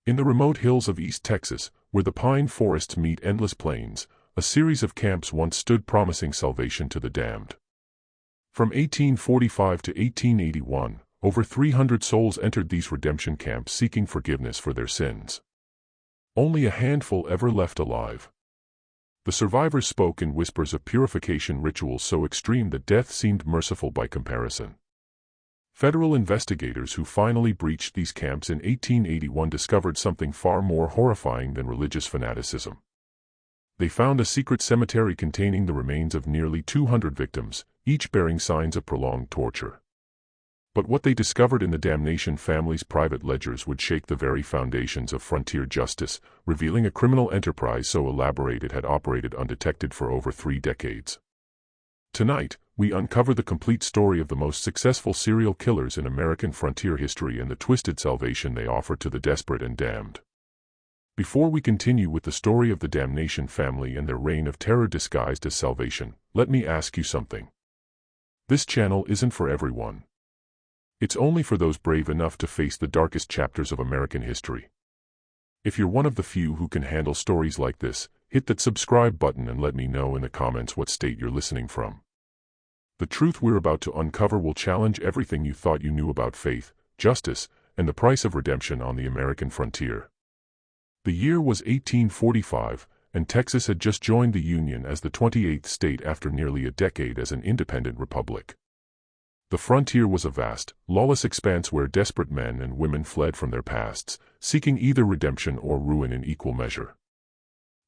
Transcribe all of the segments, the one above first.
In the remote hills of East Texas, where the pine forests meet endless plains, a series of camps once stood promising salvation to the damned. From 1845 to 1881, over 300 souls entered these redemption camps seeking forgiveness for their sins. Only a handful ever left alive. The survivors spoke in whispers of purification rituals so extreme that death seemed merciful by comparison. Federal investigators who finally breached these camps in 1881 discovered something far more horrifying than religious fanaticism. They found a secret cemetery containing the remains of nearly 200 victims, each bearing signs of prolonged torture. But what they discovered in the Damnation family's private ledgers would shake the very foundations of frontier justice, revealing a criminal enterprise so elaborate it had operated undetected for over 3 decades. Tonight, we uncover the complete story of the most successful serial killers in American frontier history and the twisted salvation they offer to the desperate and damned. Before we continue with the story of the Damnation family and their reign of terror disguised as salvation, let me ask you something. This channel isn't for everyone. It's only for those brave enough to face the darkest chapters of American history. If you're one of the few who can handle stories like this, hit that subscribe button and let me know in the comments what state you're listening from. The truth we're about to uncover will challenge everything you thought you knew about faith, justice, and the price of redemption on the American frontier. The year was 1845, and Texas had just joined the Union as the 28th state after nearly a decade as an independent republic. The frontier was a vast, lawless expanse where desperate men and women fled from their pasts, seeking either redemption or ruin in equal measure.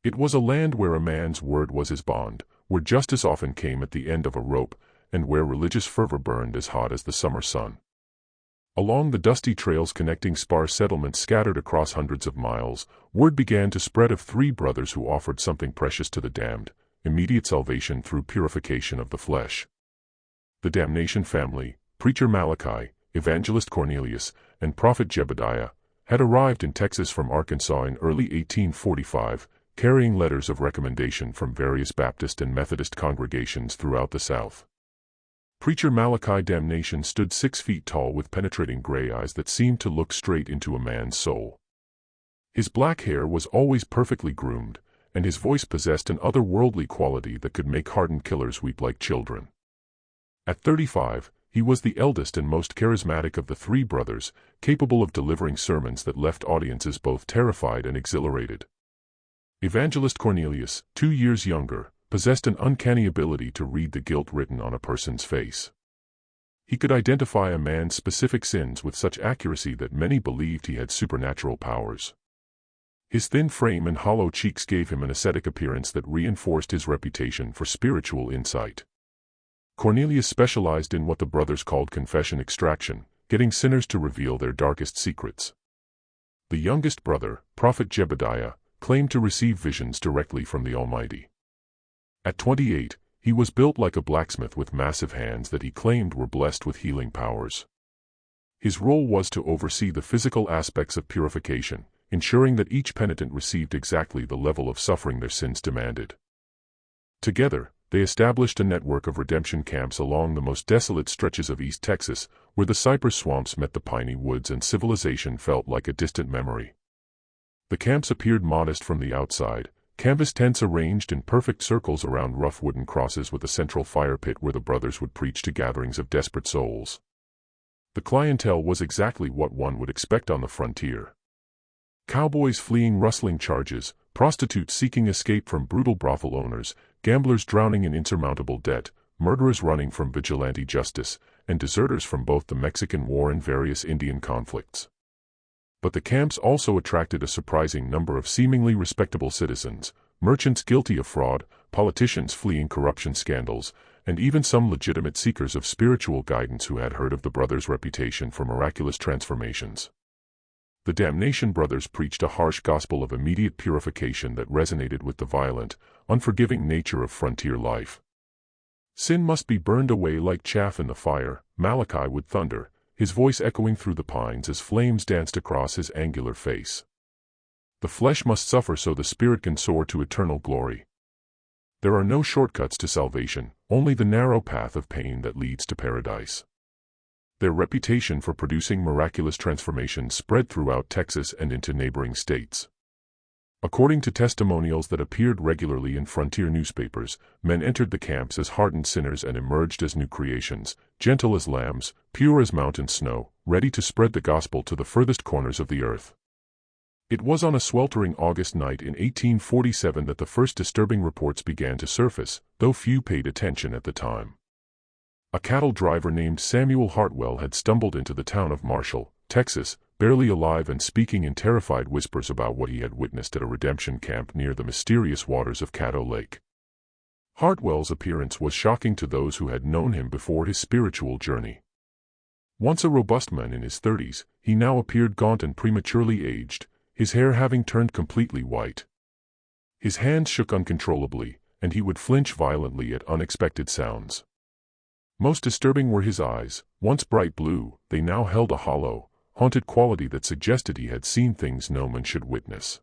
It was a land where a man's word was his bond, where justice often came at the end of a rope, and where religious fervor burned as hot as the summer sun. Along the dusty trails connecting sparse settlements scattered across hundreds of miles, word began to spread of 3 brothers who offered something precious to the damned: immediate salvation through purification of the flesh. The Damnation family, preacher Malachi, evangelist Cornelius, and prophet Jebediah, had arrived in Texas from Arkansas in early 1845, carrying letters of recommendation from various Baptist and Methodist congregations throughout the South. Preacher Malachi Damnation stood 6 feet tall with penetrating gray eyes that seemed to look straight into a man's soul. His black hair was always perfectly groomed, and his voice possessed an otherworldly quality that could make hardened killers weep like children. At 35, he was the eldest and most charismatic of the 3 brothers, capable of delivering sermons that left audiences both terrified and exhilarated. Evangelist Cornelius, 2 years younger, possessed an uncanny ability to read the guilt written on a person's face. He could identify a man's specific sins with such accuracy that many believed he had supernatural powers. His thin frame and hollow cheeks gave him an ascetic appearance that reinforced his reputation for spiritual insight. Cornelius specialized in what the brothers called confession extraction, getting sinners to reveal their darkest secrets. The youngest brother, prophet Jebediah, claimed to receive visions directly from the Almighty. At 28, he was built like a blacksmith with massive hands that he claimed were blessed with healing powers. His role was to oversee the physical aspects of purification, ensuring that each penitent received exactly the level of suffering their sins demanded. Together, they established a network of redemption camps along the most desolate stretches of East Texas, where the cypress swamps met the piney woods and civilization felt like a distant memory. The camps appeared modest from the outside, canvas tents arranged in perfect circles around rough wooden crosses with a central fire pit where the brothers would preach to gatherings of desperate souls. The clientele was exactly what one would expect on the frontier. Cowboys fleeing rustling charges, prostitutes seeking escape from brutal brothel owners, gamblers drowning in insurmountable debt, murderers running from vigilante justice, and deserters from both the Mexican War and various Indian conflicts. But the camps also attracted a surprising number of seemingly respectable citizens, merchants guilty of fraud, politicians fleeing corruption scandals, and even some legitimate seekers of spiritual guidance who had heard of the brothers' reputation for miraculous transformations. The Damnation brothers preached a harsh gospel of immediate purification that resonated with the violent, unforgiving nature of frontier life. Sin must be burned away like chaff in the fire, Malachi would thunder, his voice echoing through the pines as flames danced across his angular face. The flesh must suffer so the spirit can soar to eternal glory. There are no shortcuts to salvation, only the narrow path of pain that leads to paradise. Their reputation for producing miraculous transformations spread throughout Texas and into neighboring states. According to testimonials that appeared regularly in frontier newspapers, men entered the camps as hardened sinners and emerged as new creations, gentle as lambs, pure as mountain snow, ready to spread the gospel to the furthest corners of the earth. It was on a sweltering August night in 1847 that the first disturbing reports began to surface, though few paid attention at the time. A cattle driver named Samuel Hartwell had stumbled into the town of Marshall, Texas, barely alive and speaking in terrified whispers about what he had witnessed at a redemption camp near the mysterious waters of Caddo Lake. Hartwell's appearance was shocking to those who had known him before his spiritual journey. Once a robust man in his 30s, he now appeared gaunt and prematurely aged, his hair having turned completely white. His hands shook uncontrollably, and he would flinch violently at unexpected sounds. Most disturbing were his eyes. Once bright blue, they now held a hollow, haunted quality that suggested he had seen things no man should witness.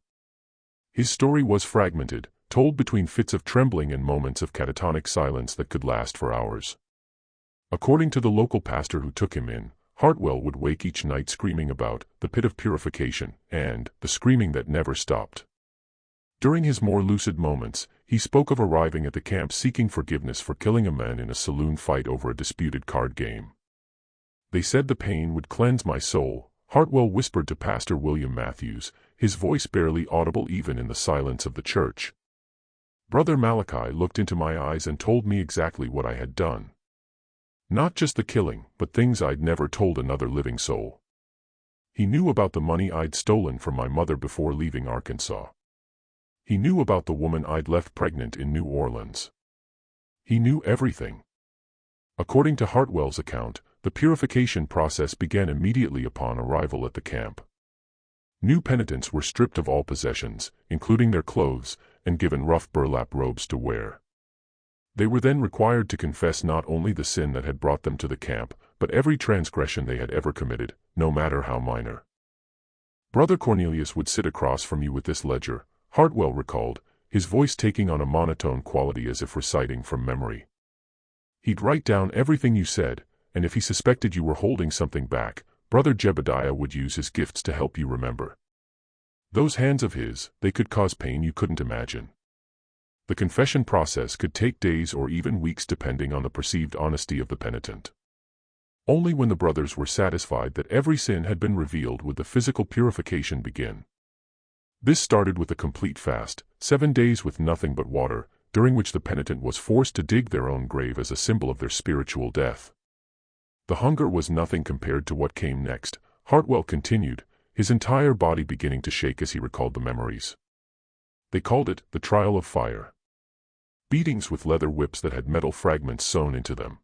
His story was fragmented, told between fits of trembling and moments of catatonic silence that could last for hours. According to the local pastor who took him in, Hartwell would wake each night screaming about the pit of purification and the screaming that never stopped. During his more lucid moments, he spoke of arriving at the camp seeking forgiveness for killing a man in a saloon fight over a disputed card game. They said the pain would cleanse my soul, Hartwell whispered to Pastor William Matthews, his voice barely audible even in the silence of the church. Brother Malachi looked into my eyes and told me exactly what I had done. Not just the killing, but things I'd never told another living soul. He knew about the money I'd stolen from my mother before leaving Arkansas. He knew about the woman I'd left pregnant in New Orleans. He knew everything. According to Hartwell's account, the purification process began immediately upon arrival at the camp. New penitents were stripped of all possessions, including their clothes, and given rough burlap robes to wear. They were then required to confess not only the sin that had brought them to the camp, but every transgression they had ever committed, no matter how minor. Brother Cornelius would sit across from you with this ledger, Hartwell recalled, his voice taking on a monotone quality as if reciting from memory. He'd write down everything you said, and if he suspected you were holding something back, Brother Jebediah would use his gifts to help you remember. Those hands of his, they could cause pain you couldn't imagine. The confession process could take days or even weeks depending on the perceived honesty of the penitent. Only when the brothers were satisfied that every sin had been revealed would the physical purification begin. This started with a complete fast, 7 days with nothing but water, during which the penitent was forced to dig their own grave as a symbol of their spiritual death. The hunger was nothing compared to what came next, Hartwell continued, his entire body beginning to shake as he recalled the memories. They called it the trial of fire. Beatings with leather whips that had metal fragments sewn into them.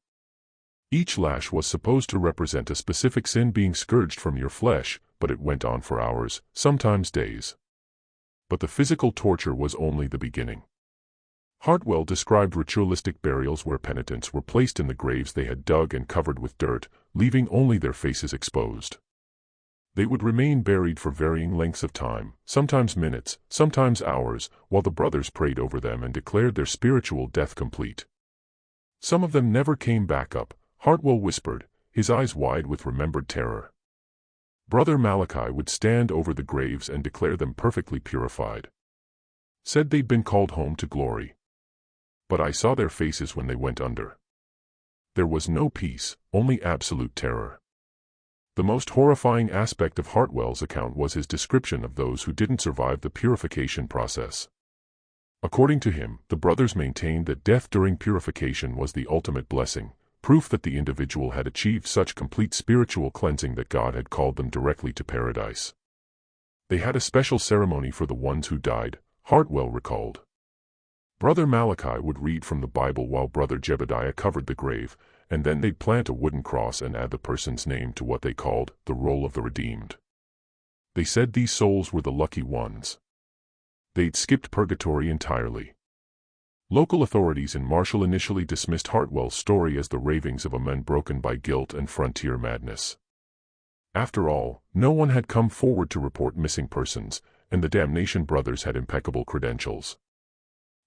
Each lash was supposed to represent a specific sin being scourged from your flesh, but it went on for hours, sometimes days. But the physical torture was only the beginning. Hartwell described ritualistic burials where penitents were placed in the graves they had dug and covered with dirt, leaving only their faces exposed. They would remain buried for varying lengths of time, sometimes minutes, sometimes hours, while the brothers prayed over them and declared their spiritual death complete. Some of them never came back up, Hartwell whispered, his eyes wide with remembered terror. Brother Malachi would stand over the graves and declare them perfectly purified. Said they'd been called home to glory. But I saw their faces when they went under. There was no peace, only absolute terror. The most horrifying aspect of Hartwell's account was his description of those who didn't survive the purification process. According to him, the brothers maintained that death during purification was the ultimate blessing, proof that the individual had achieved such complete spiritual cleansing that God had called them directly to paradise. They had a special ceremony for the ones who died, Hartwell recalled. Brother Malachi would read from the Bible while Brother Jebediah covered the grave, and then they'd plant a wooden cross and add the person's name to what they called the roll of the redeemed. They said these souls were the lucky ones. They'd skipped purgatory entirely. Local authorities in Marshall initially dismissed Hartwell's story as the ravings of a man broken by guilt and frontier madness. After all, no one had come forward to report missing persons, and the Damnation brothers had impeccable credentials.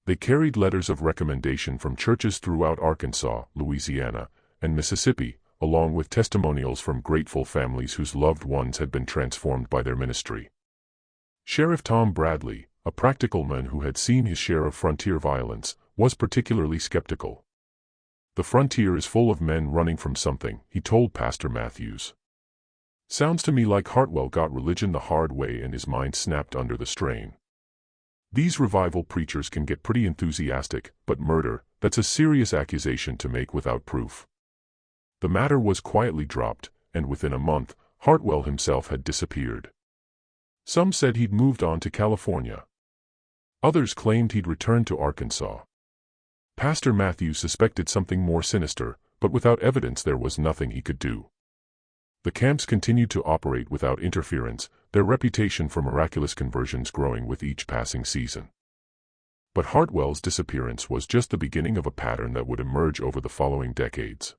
They carried letters of recommendation from churches throughout Arkansas, Louisiana, and Mississippi, along with testimonials from grateful families whose loved ones had been transformed by their ministry. Sheriff Tom Bradley, a practical man who had seen his share of frontier violence, was particularly skeptical. "The frontier is full of men running from something," he told Pastor Matthews. "Sounds to me like Hartwell got religion the hard way and his mind snapped under the strain." These revival preachers can get pretty enthusiastic, but murder, that's a serious accusation to make without proof. The matter was quietly dropped, and within a month, Hartwell himself had disappeared. Some said he'd moved on to California. Others claimed he'd returned to Arkansas. Pastor Matthews suspected something more sinister, but without evidence there was nothing he could do. The camps continued to operate without interference, their reputation for miraculous conversions growing with each passing season. But Hartwell's disappearance was just the beginning of a pattern that would emerge over the following decades.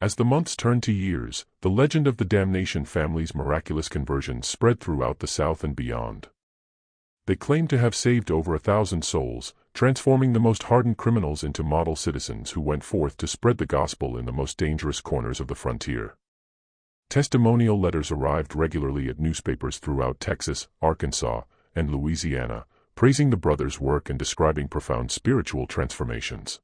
As the months turned to years, the legend of the Damnation family's miraculous conversions spread throughout the South and beyond. They claimed to have saved over 1,000 souls, transforming the most hardened criminals into model citizens who went forth to spread the gospel in the most dangerous corners of the frontier. Testimonial letters arrived regularly at newspapers throughout Texas, Arkansas, and Louisiana, praising the brothers' work and describing profound spiritual transformations.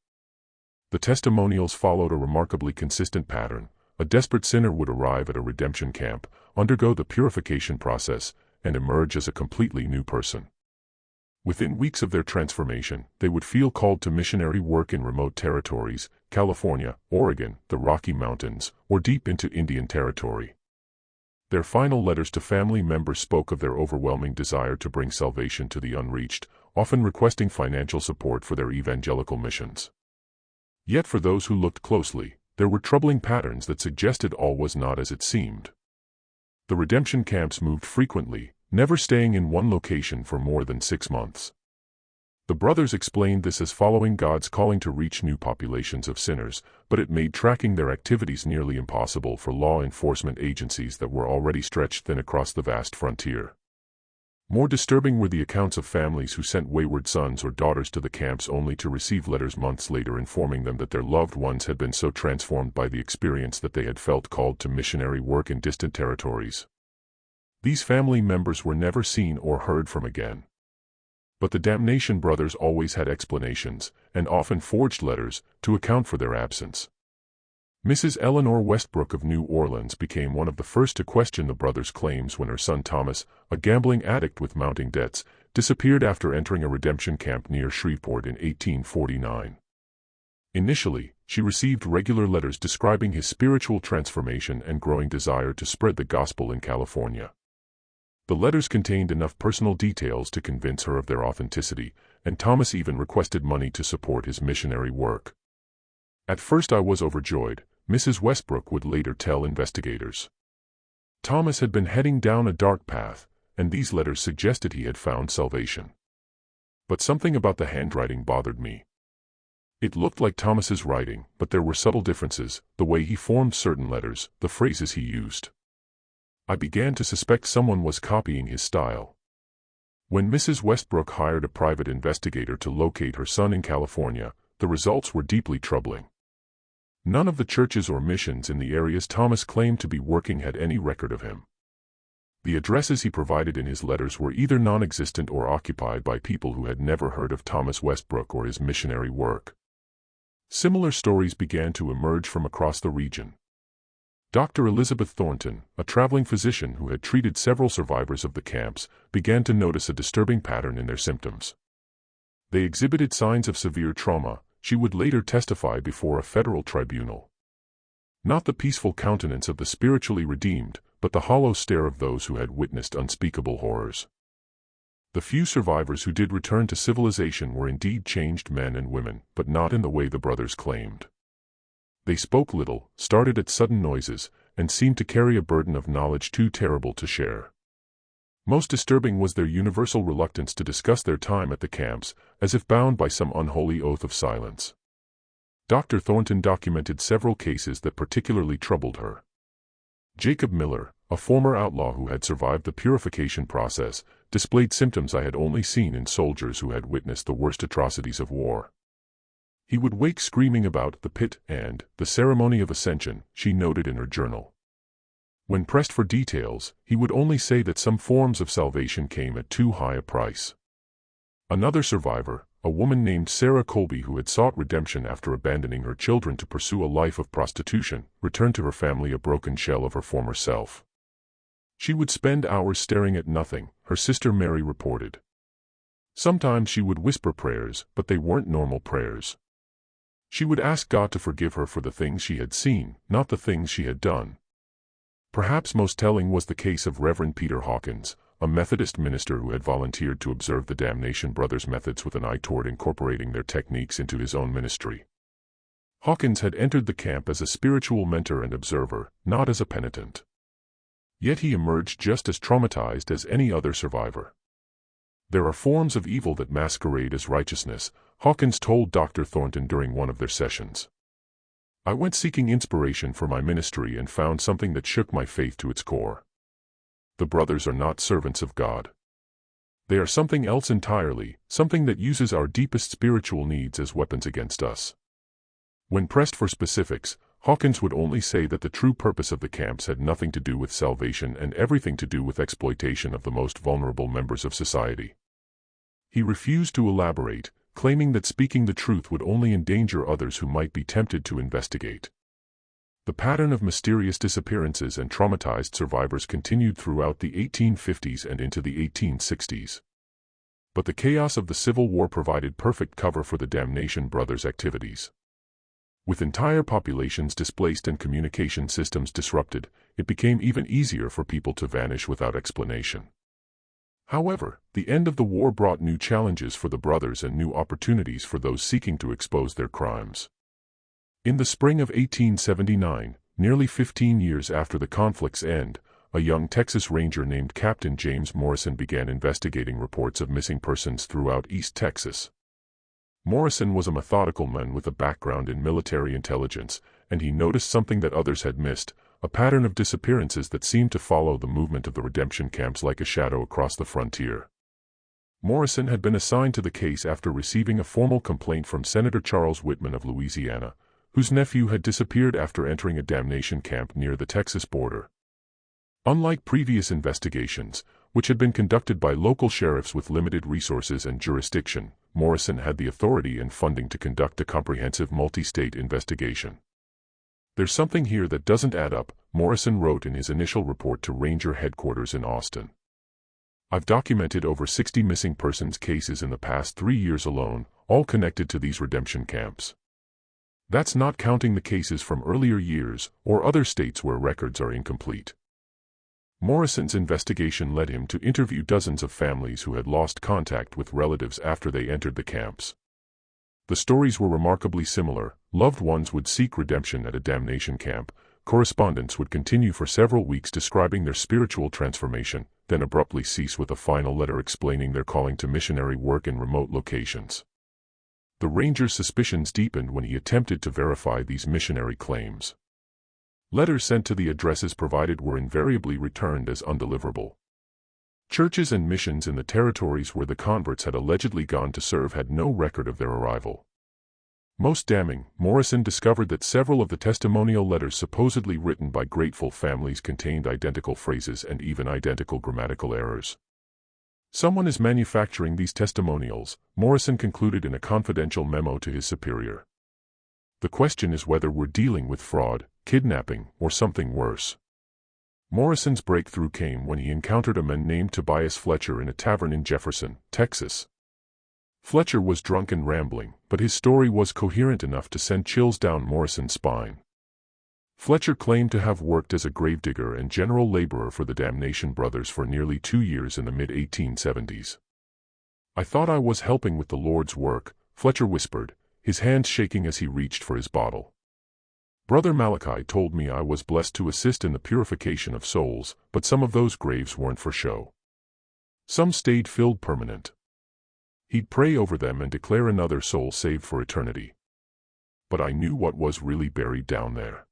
The testimonials followed a remarkably consistent pattern. A desperate sinner would arrive at a redemption camp, undergo the purification process, and emerge as a completely new person. Within weeks of their transformation, they would feel called to missionary work in remote territories, California, Oregon, the Rocky Mountains, or deep into Indian Territory. Their final letters to family members spoke of their overwhelming desire to bring salvation to the unreached, often requesting financial support for their evangelical missions. Yet for those who looked closely, there were troubling patterns that suggested all was not as it seemed. The redemption camps moved frequently, never staying in one location for more than 6 months. The brothers explained this as following God's calling to reach new populations of sinners, but it made tracking their activities nearly impossible for law enforcement agencies that were already stretched thin across the vast frontier. More disturbing were the accounts of families who sent wayward sons or daughters to the camps only to receive letters months later informing them that their loved ones had been so transformed by the experience that they had felt called to missionary work in distant territories. These family members were never seen or heard from again. But the Damnation brothers always had explanations, and often forged letters, to account for their absence. Mrs. Eleanor Westbrook of New Orleans became one of the first to question the brothers' claims when her son Thomas, a gambling addict with mounting debts, disappeared after entering a redemption camp near Shreveport in 1849. Initially, she received regular letters describing his spiritual transformation and growing desire to spread the gospel in California. The letters contained enough personal details to convince her of their authenticity, and Thomas even requested money to support his missionary work. "At first I was overjoyed," Mrs. Westbrook would later tell investigators. Thomas had been heading down a dark path, and these letters suggested he had found salvation. But something about the handwriting bothered me. It looked like Thomas's writing, but there were subtle differences, the way he formed certain letters, the phrases he used. I began to suspect someone was copying his style. When Mrs. Westbrook hired a private investigator to locate her son in California, the results were deeply troubling. None of the churches or missions in the areas Thomas claimed to be working had any record of him. The addresses he provided in his letters were either non-existent or occupied by people who had never heard of Thomas Westbrook or his missionary work. Similar stories began to emerge from across the region. Dr. Elizabeth Thornton, a traveling physician who had treated several survivors of the camps, began to notice a disturbing pattern in their symptoms. They exhibited signs of severe trauma, she would later testify before a federal tribunal. Not the peaceful countenance of the spiritually redeemed, but the hollow stare of those who had witnessed unspeakable horrors. The few survivors who did return to civilization were indeed changed men and women, but not in the way the brothers claimed. They spoke little, started at sudden noises, and seemed to carry a burden of knowledge too terrible to share. Most disturbing was their universal reluctance to discuss their time at the camps, as if bound by some unholy oath of silence. Dr. Thornton documented several cases that particularly troubled her. Jacob Miller, a former outlaw who had survived the purification process, displayed symptoms I had only seen in soldiers who had witnessed the worst atrocities of war. He would wake screaming about the pit and the ceremony of ascension, she noted in her journal. When pressed for details, he would only say that some forms of salvation came at too high a price. Another survivor, a woman named Sarah Colby who had sought redemption after abandoning her children to pursue a life of prostitution, returned to her family a broken shell of her former self. She would spend hours staring at nothing, her sister Mary reported. Sometimes she would whisper prayers, but they weren't normal prayers. She would ask God to forgive her for the things she had seen, not the things she had done. Perhaps most telling was the case of Reverend Peter Hawkins, a Methodist minister who had volunteered to observe the Damnation brothers' methods with an eye toward incorporating their techniques into his own ministry. Hawkins had entered the camp as a spiritual mentor and observer, not as a penitent. Yet he emerged just as traumatized as any other survivor. There are forms of evil that masquerade as righteousness, Hawkins told Dr. Thornton during one of their sessions. I went seeking inspiration for my ministry and found something that shook my faith to its core. The brothers are not servants of God. They are something else entirely, something that uses our deepest spiritual needs as weapons against us. When pressed for specifics, Hawkins would only say that the true purpose of the camps had nothing to do with salvation and everything to do with exploitation of the most vulnerable members of society. He refused to elaborate, claiming that speaking the truth would only endanger others who might be tempted to investigate. The pattern of mysterious disappearances and traumatized survivors continued throughout the 1850s and into the 1860s. But the chaos of the Civil War provided perfect cover for the Damnation brothers' activities. With entire populations displaced and communication systems disrupted, it became even easier for people to vanish without explanation. However, the end of the war brought new challenges for the brothers and new opportunities for those seeking to expose their crimes. In the spring of 1879, nearly 15 years after the conflict's end, a young Texas Ranger named Captain James Morrison began investigating reports of missing persons throughout East Texas. Morrison was a methodical man with a background in military intelligence, and he noticed something that others had missed, a pattern of disappearances that seemed to follow the movement of the redemption camps like a shadow across the frontier. Morrison had been assigned to the case after receiving a formal complaint from Senator Charles Whitman of Louisiana, whose nephew had disappeared after entering a damnation camp near the Texas border. Unlike previous investigations, which had been conducted by local sheriffs with limited resources and jurisdiction, Morrison had the authority and funding to conduct a comprehensive multi-state investigation. "There's something here that doesn't add up," Morrison wrote in his initial report to Ranger headquarters in Austin. "I've documented over 60 missing persons cases in the past 3 years alone, all connected to these redemption camps. That's not counting the cases from earlier years or other states where records are incomplete." Morrison's investigation led him to interview dozens of families who had lost contact with relatives after they entered the camps. The stories were remarkably similar. Loved ones would seek redemption at a damnation camp. Correspondence would continue for several weeks describing their spiritual transformation, then abruptly cease with a final letter explaining their calling to missionary work in remote locations. The ranger's suspicions deepened when he attempted to verify these missionary claims. Letters sent to the addresses provided were invariably returned as undeliverable. Churches and missions in the territories where the converts had allegedly gone to serve had no record of their arrival. Most damning, Morrison discovered that several of the testimonial letters supposedly written by grateful families contained identical phrases and even identical grammatical errors. "Someone is manufacturing these testimonials," Morrison concluded in a confidential memo to his superior. "The question is whether we're dealing with fraud, kidnapping, or something worse." Morrison's breakthrough came when he encountered a man named Tobias Fletcher in a tavern in Jefferson, Texas. Fletcher was drunk and rambling, but his story was coherent enough to send chills down Morrison's spine. Fletcher claimed to have worked as a gravedigger and general laborer for the Damnation brothers for nearly 2 years in the mid-1870s. "I thought I was helping with the Lord's work," Fletcher whispered, his hands shaking as he reached for his bottle. "Brother Malachi told me I was blessed to assist in the purification of souls, but some of those graves weren't for show. Some stayed filled permanent. He'd pray over them and declare another soul saved for eternity. But I knew what was really buried down there."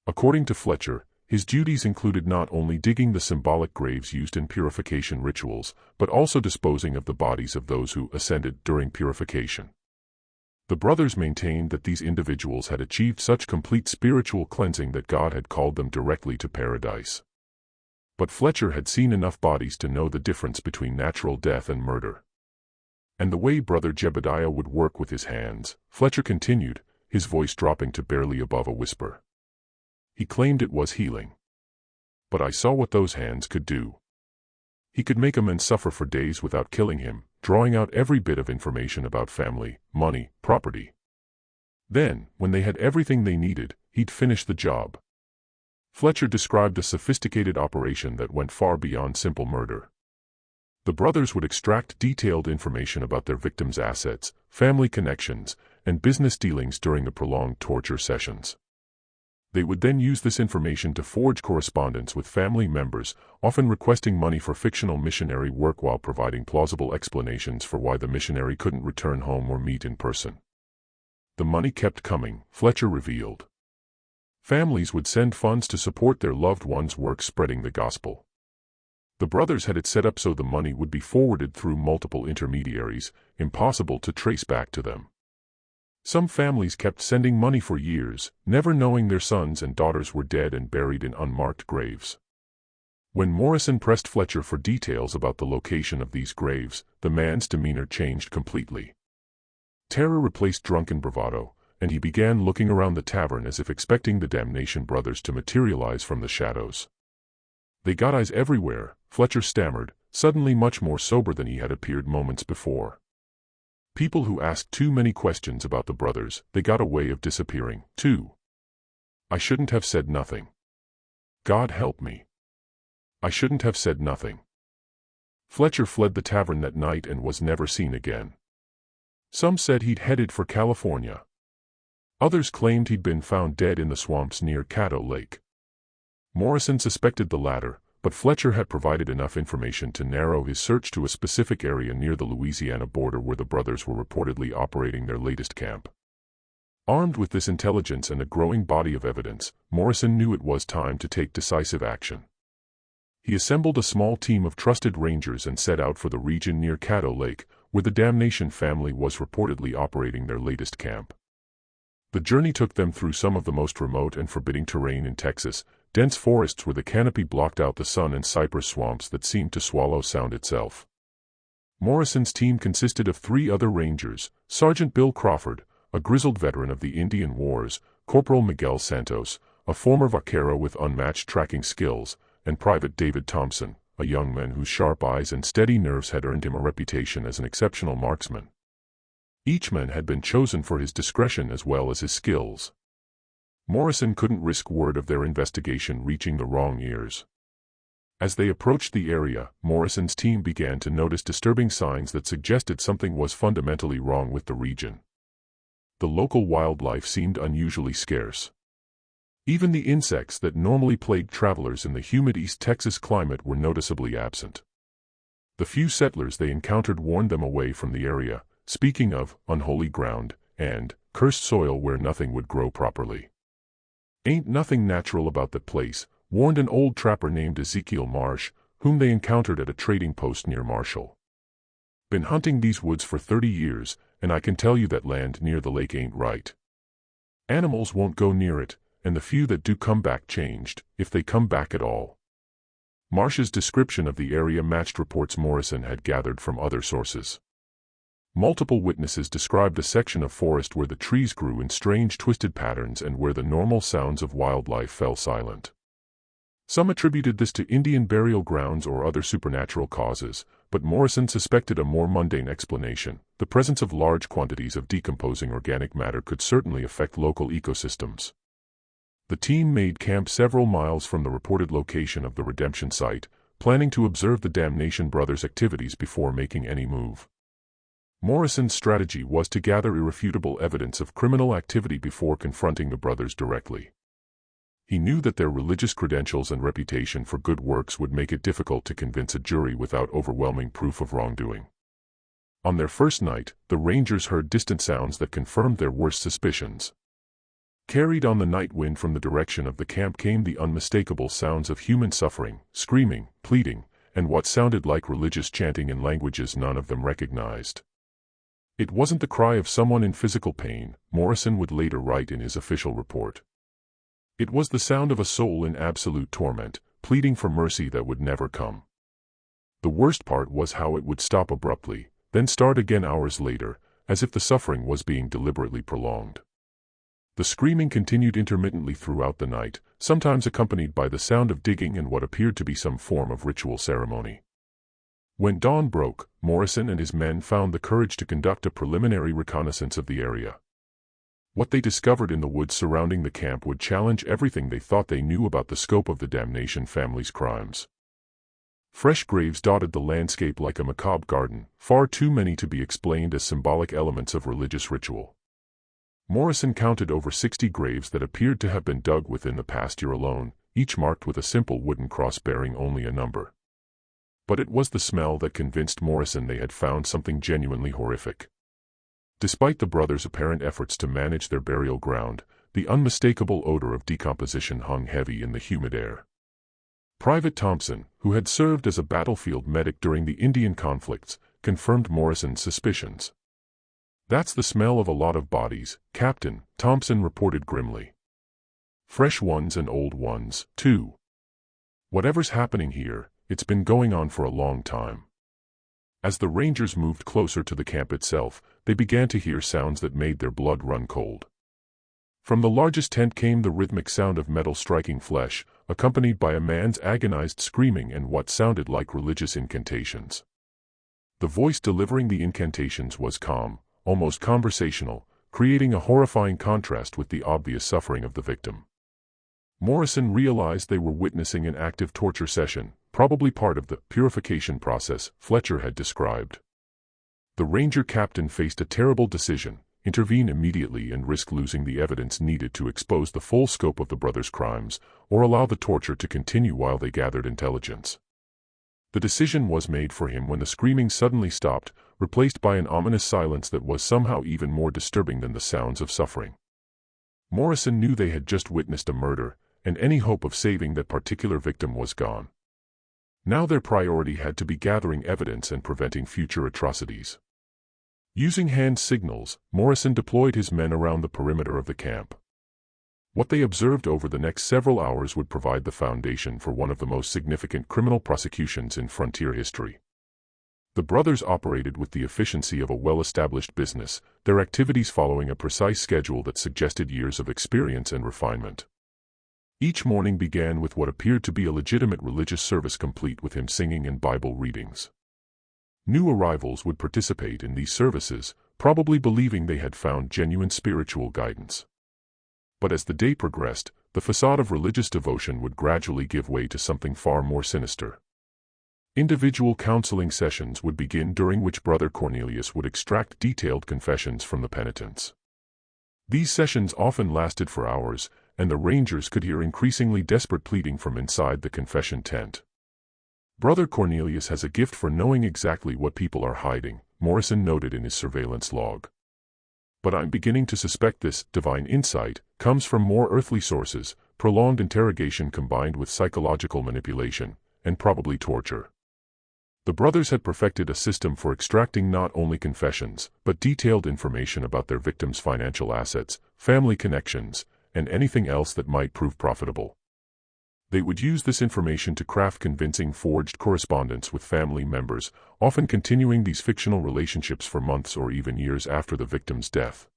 According to Fletcher, his duties included not only digging the symbolic graves used in purification rituals, but also disposing of the bodies of those who ascended during purification. The brothers maintained that these individuals had achieved such complete spiritual cleansing that God had called them directly to paradise. But Fletcher had seen enough bodies to know the difference between natural death and murder. And the way Brother Jebediah would work with his hands, Fletcher continued, his voice dropping to barely above a whisper. He claimed it was healing. But I saw what those hands could do. He could make a man suffer for days without killing him, drawing out every bit of information about family, money, property. Then, when they had everything they needed, he'd finish the job. Fletcher described a sophisticated operation that went far beyond simple murder. The brothers would extract detailed information about their victims' assets, family connections, and business dealings during the prolonged torture sessions. They would then use this information to forge correspondence with family members, often requesting money for fictional missionary work while providing plausible explanations for why the missionary couldn't return home or meet in person. The money kept coming, Fletcher revealed. Families would send funds to support their loved ones' work spreading the gospel. The brothers had it set up so the money would be forwarded through multiple intermediaries, impossible to trace back to them. Some families kept sending money for years, never knowing their sons and daughters were dead and buried in unmarked graves. When Morrison pressed Fletcher for details about the location of these graves, the man's demeanor changed completely. Terror replaced drunken bravado, and he began looking around the tavern as if expecting the Damnation brothers to materialize from the shadows. They got eyes everywhere, Fletcher stammered, suddenly much more sober than he had appeared moments before. People who asked too many questions about the brothers, they got a way of disappearing, too. I shouldn't have said nothing. God help me. I shouldn't have said nothing. Fletcher fled the tavern that night and was never seen again. Some said he'd headed for California. Others claimed he'd been found dead in the swamps near Caddo Lake. Morrison suspected the latter, but Fletcher had provided enough information to narrow his search to a specific area near the Louisiana border where the brothers were reportedly operating their latest camp. Armed with this intelligence and a growing body of evidence, Morrison knew it was time to take decisive action. He assembled a small team of trusted rangers and set out for the region near Caddo Lake, where the Damnation family was reportedly operating their latest camp. The journey took them through some of the most remote and forbidding terrain in Texas, dense forests where the canopy blocked out the sun and cypress swamps that seemed to swallow sound itself. Morrison's team consisted of 3 other rangers, Sergeant Bill Crawford, a grizzled veteran of the Indian Wars, Corporal Miguel Santos, a former vaquero with unmatched tracking skills, and Private David Thompson, a young man whose sharp eyes and steady nerves had earned him a reputation as an exceptional marksman. Each man had been chosen for his discretion as well as his skills. Morrison couldn't risk word of their investigation reaching the wrong ears. As they approached the area, Morrison's team began to notice disturbing signs that suggested something was fundamentally wrong with the region. The local wildlife seemed unusually scarce. Even the insects that normally plagued travelers in the humid East Texas climate were noticeably absent. The few settlers they encountered warned them away from the area, speaking of unholy ground and cursed soil where nothing would grow properly. Ain't nothing natural about that place, warned an old trapper named Ezekiel Marsh, whom they encountered at a trading post near Marshall. Been hunting these woods for 30 years, and I can tell you that land near the lake ain't right. Animals won't go near it, and the few that do come back changed, if they come back at all. Marsh's description of the area matched reports Morrison had gathered from other sources. Multiple witnesses described a section of forest where the trees grew in strange twisted patterns and where the normal sounds of wildlife fell silent. Some attributed this to Indian burial grounds or other supernatural causes, but Morrison suspected a more mundane explanation. The presence of large quantities of decomposing organic matter could certainly affect local ecosystems. The team made camp several miles from the reported location of the redemption site, planning to observe the Damnation brothers' activities before making any move. Morrison's strategy was to gather irrefutable evidence of criminal activity before confronting the brothers directly. He knew that their religious credentials and reputation for good works would make it difficult to convince a jury without overwhelming proof of wrongdoing. On their first night, the Rangers heard distant sounds that confirmed their worst suspicions. Carried on the night wind from the direction of the camp came the unmistakable sounds of human suffering, screaming, pleading, and what sounded like religious chanting in languages none of them recognized. It wasn't the cry of someone in physical pain, Morrison would later write in his official report. It was the sound of a soul in absolute torment, pleading for mercy that would never come. The worst part was how it would stop abruptly, then start again hours later, as if the suffering was being deliberately prolonged. The screaming continued intermittently throughout the night, sometimes accompanied by the sound of digging and what appeared to be some form of ritual ceremony. When dawn broke, Morrison and his men found the courage to conduct a preliminary reconnaissance of the area. What they discovered in the woods surrounding the camp would challenge everything they thought they knew about the scope of the Damnation family's crimes. Fresh graves dotted the landscape like a macabre garden, far too many to be explained as symbolic elements of religious ritual. Morrison counted over 60 graves that appeared to have been dug within the past year alone, each marked with a simple wooden cross bearing only a number. But it was the smell that convinced Morrison they had found something genuinely horrific. Despite the brothers' apparent efforts to manage their burial ground, the unmistakable odor of decomposition hung heavy in the humid air. Private Thompson, who had served as a battlefield medic during the Indian conflicts, confirmed Morrison's suspicions. "That's the smell of a lot of bodies, Captain," Thompson reported grimly. "Fresh ones and old ones, too. Whatever's happening here, it's been going on for a long time." As the Rangers moved closer to the camp itself, they began to hear sounds that made their blood run cold. From the largest tent came the rhythmic sound of metal striking flesh, accompanied by a man's agonized screaming and what sounded like religious incantations. The voice delivering the incantations was calm, almost conversational, creating a horrifying contrast with the obvious suffering of the victim. Morrison realized they were witnessing an active torture session, probably part of the purification process Fletcher had described. The Ranger captain faced a terrible decision: intervene immediately and risk losing the evidence needed to expose the full scope of the brothers' crimes, or allow the torture to continue while they gathered intelligence. The decision was made for him when the screaming suddenly stopped, replaced by an ominous silence that was somehow even more disturbing than the sounds of suffering. Morrison knew they had just witnessed a murder, and any hope of saving that particular victim was gone. Now their priority had to be gathering evidence and preventing future atrocities. Using hand signals, Morrison deployed his men around the perimeter of the camp. What they observed over the next several hours would provide the foundation for one of the most significant criminal prosecutions in frontier history. The brothers operated with the efficiency of a well-established business, their activities following a precise schedule that suggested years of experience and refinement. Each morning began with what appeared to be a legitimate religious service, complete with hymn singing and Bible readings. New arrivals would participate in these services, probably believing they had found genuine spiritual guidance. But as the day progressed, the facade of religious devotion would gradually give way to something far more sinister. Individual counseling sessions would begin, during which Brother Cornelius would extract detailed confessions from the penitents. These sessions often lasted for hours, and the Rangers could hear increasingly desperate pleading from inside the confession tent. "Brother Cornelius has a gift for knowing exactly what people are hiding," Morrison noted in his surveillance log. "But I'm beginning to suspect this divine insight comes from more earthly sources, prolonged interrogation combined with psychological manipulation, and probably torture." The brothers had perfected a system for extracting not only confessions, but detailed information about their victims' financial assets, family connections, and anything else that might prove profitable. They would use this information to craft convincing forged correspondence with family members, often continuing these fictional relationships for months or even years after the victim's death.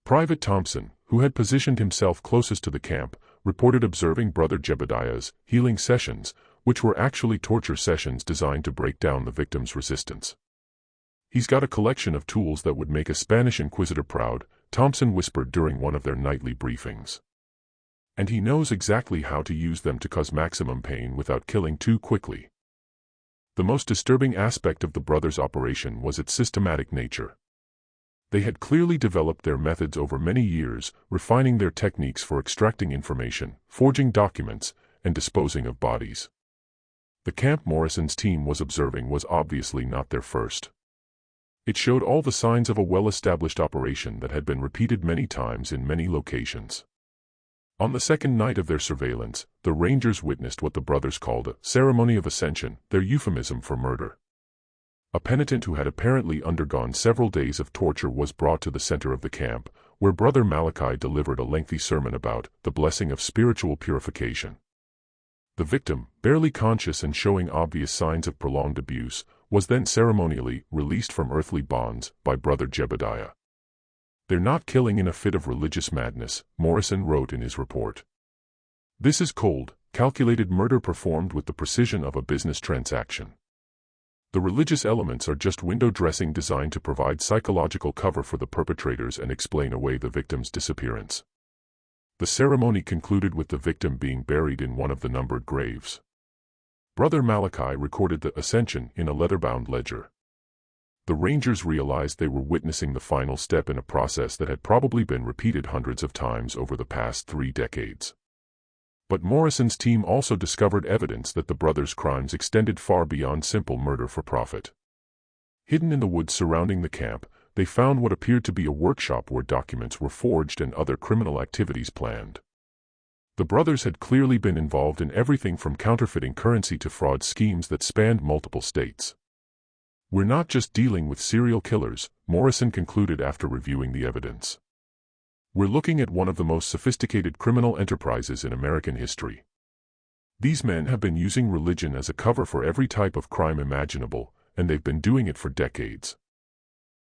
Private Thompson, who had positioned himself closest to the camp, reported observing Brother Jebediah's healing sessions, which were actually torture sessions designed to break down the victim's resistance. "He's got a collection of tools that would make a Spanish inquisitor proud," Thompson whispered during one of their nightly briefings. "And he knows exactly how to use them to cause maximum pain without killing too quickly." The most disturbing aspect of the brothers' operation was its systematic nature. They had clearly developed their methods over many years, refining their techniques for extracting information, forging documents, and disposing of bodies. The camp Morrison's team was observing was obviously not their first. It showed all the signs of a well-established operation that had been repeated many times in many locations. On the second night of their surveillance, the Rangers witnessed what the brothers called a ceremony of ascension, their euphemism for murder. A penitent who had apparently undergone several days of torture was brought to the center of the camp, where Brother Malachi delivered a lengthy sermon about the blessing of spiritual purification. The victim, barely conscious and showing obvious signs of prolonged abuse, was then ceremonially released from earthly bonds by Brother Jebediah. "They're not killing in a fit of religious madness," Morrison wrote in his report. "This is cold, calculated murder performed with the precision of a business transaction. The religious elements are just window dressing designed to provide psychological cover for the perpetrators and explain away the victim's disappearance." The ceremony concluded with the victim being buried in one of the numbered graves. Brother Malachi recorded the ascension in a leather-bound ledger. The Rangers realized they were witnessing the final step in a process that had probably been repeated hundreds of times over the past 3 decades. But Morrison's team also discovered evidence that the brothers' crimes extended far beyond simple murder for profit. Hidden in the woods surrounding the camp, they found what appeared to be a workshop where documents were forged and other criminal activities planned. The brothers had clearly been involved in everything from counterfeiting currency to fraud schemes that spanned multiple states. "We're not just dealing with serial killers," Morrison concluded after reviewing the evidence. "We're looking at one of the most sophisticated criminal enterprises in American history. These men have been using religion as a cover for every type of crime imaginable, and they've been doing it for decades."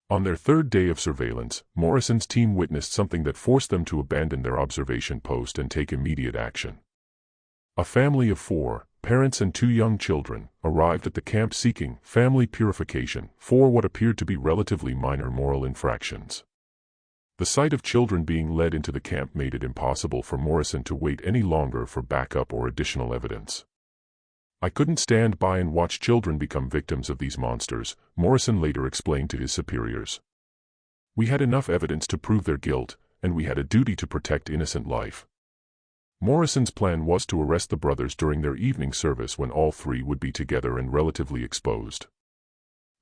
On their 3rd day of surveillance, Morrison's team witnessed something that forced them to abandon their observation post and take immediate action. A family of 4, parents and 2 young children, arrived at the camp seeking family purification for what appeared to be relatively minor moral infractions. The sight of children being led into the camp made it impossible for Morrison to wait any longer for backup or additional evidence. "I couldn't stand by and watch children become victims of these monsters," Morrison later explained to his superiors. "We had enough evidence to prove their guilt, and we had a duty to protect innocent life." Morrison's plan was to arrest the brothers during their evening service when all 3 would be together and relatively exposed.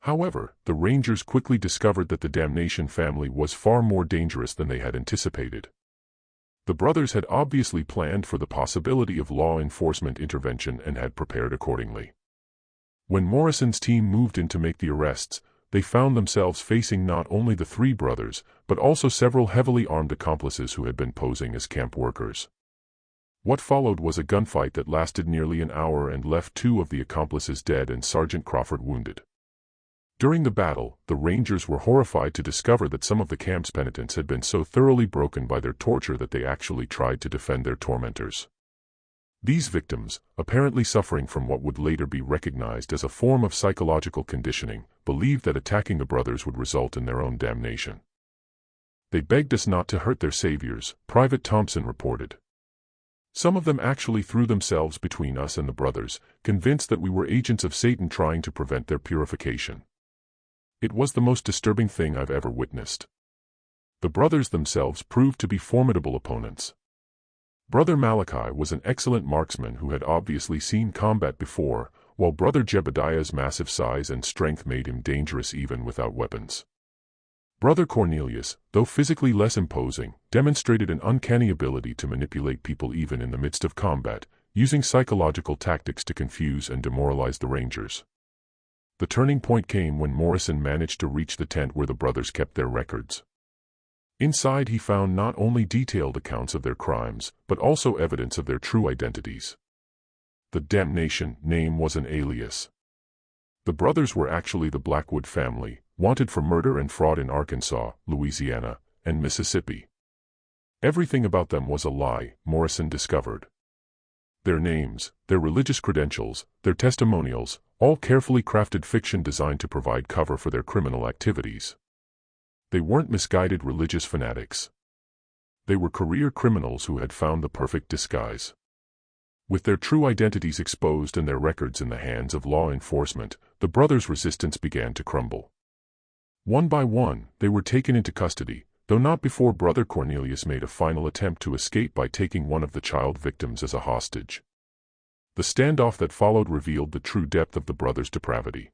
However, the Rangers quickly discovered that the Damnation family was far more dangerous than they had anticipated. The brothers had obviously planned for the possibility of law enforcement intervention and had prepared accordingly. When Morrison's team moved in to make the arrests, they found themselves facing not only the 3 brothers, but also several heavily armed accomplices who had been posing as camp workers. What followed was a gunfight that lasted nearly an hour and left 2 of the accomplices dead and Sergeant Crawford wounded. During the battle, the Rangers were horrified to discover that some of the camp's penitents had been so thoroughly broken by their torture that they actually tried to defend their tormentors. These victims, apparently suffering from what would later be recognized as a form of psychological conditioning, believed that attacking the brothers would result in their own damnation. "They begged us not to hurt their saviors," Private Thompson reported. "Some of them actually threw themselves between us and the brothers, convinced that we were agents of Satan trying to prevent their purification. It was the most disturbing thing I've ever witnessed." The brothers themselves proved to be formidable opponents. Brother Malachi was an excellent marksman who had obviously seen combat before, while Brother Jebediah's massive size and strength made him dangerous even without weapons. Brother Cornelius, though physically less imposing, demonstrated an uncanny ability to manipulate people even in the midst of combat, using psychological tactics to confuse and demoralize the Rangers. The turning point came when Morrison managed to reach the tent where the brothers kept their records. Inside he found not only detailed accounts of their crimes, but also evidence of their true identities. The Damnation name was an alias. The brothers were actually the Blackwood family, wanted for murder and fraud in Arkansas, Louisiana, and Mississippi. Everything about them was a lie, Morrison discovered. Their names, their religious credentials, their testimonials, all carefully crafted fiction designed to provide cover for their criminal activities. They weren't misguided religious fanatics. They were career criminals who had found the perfect disguise. With their true identities exposed and their records in the hands of law enforcement, the brothers' resistance began to crumble. One by one, they were taken into custody, though not before Brother Cornelius made a final attempt to escape by taking one of the child victims as a hostage. The standoff that followed revealed the true depth of the brothers' depravity.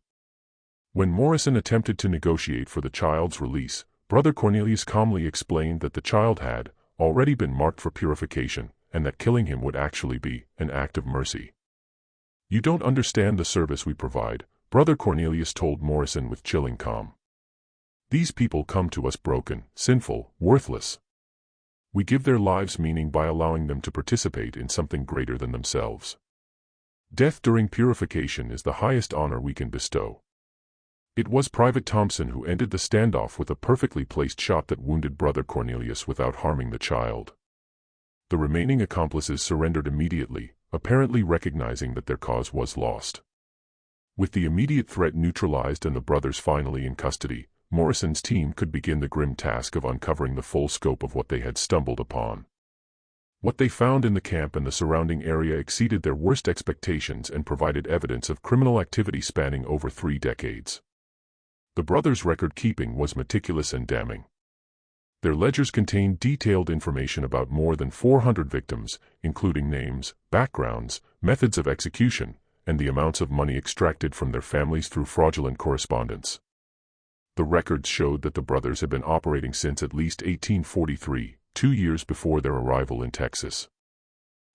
When Morrison attempted to negotiate for the child's release, Brother Cornelius calmly explained that the child had already been marked for purification, and that killing him would actually be an act of mercy. "You don't understand the service we provide," Brother Cornelius told Morrison with chilling calm. These people come to us broken, sinful, worthless. We give their lives meaning by allowing them to participate in something greater than themselves. Death during purification is the highest honor we can bestow. It was Private Thompson who ended the standoff with a perfectly placed shot that wounded Brother Cornelius without harming the child. The remaining accomplices surrendered immediately, apparently recognizing that their cause was lost. With the immediate threat neutralized and the brothers finally in custody, Morrison's team could begin the grim task of uncovering the full scope of what they had stumbled upon. What they found in the camp and the surrounding area exceeded their worst expectations and provided evidence of criminal activity spanning over 3 decades. The brothers' record-keeping was meticulous and damning. Their ledgers contained detailed information about more than 400 victims, including names, backgrounds, methods of execution, and the amounts of money extracted from their families through fraudulent correspondence. The records showed that the brothers had been operating since at least 1843, 2 years before their arrival in Texas.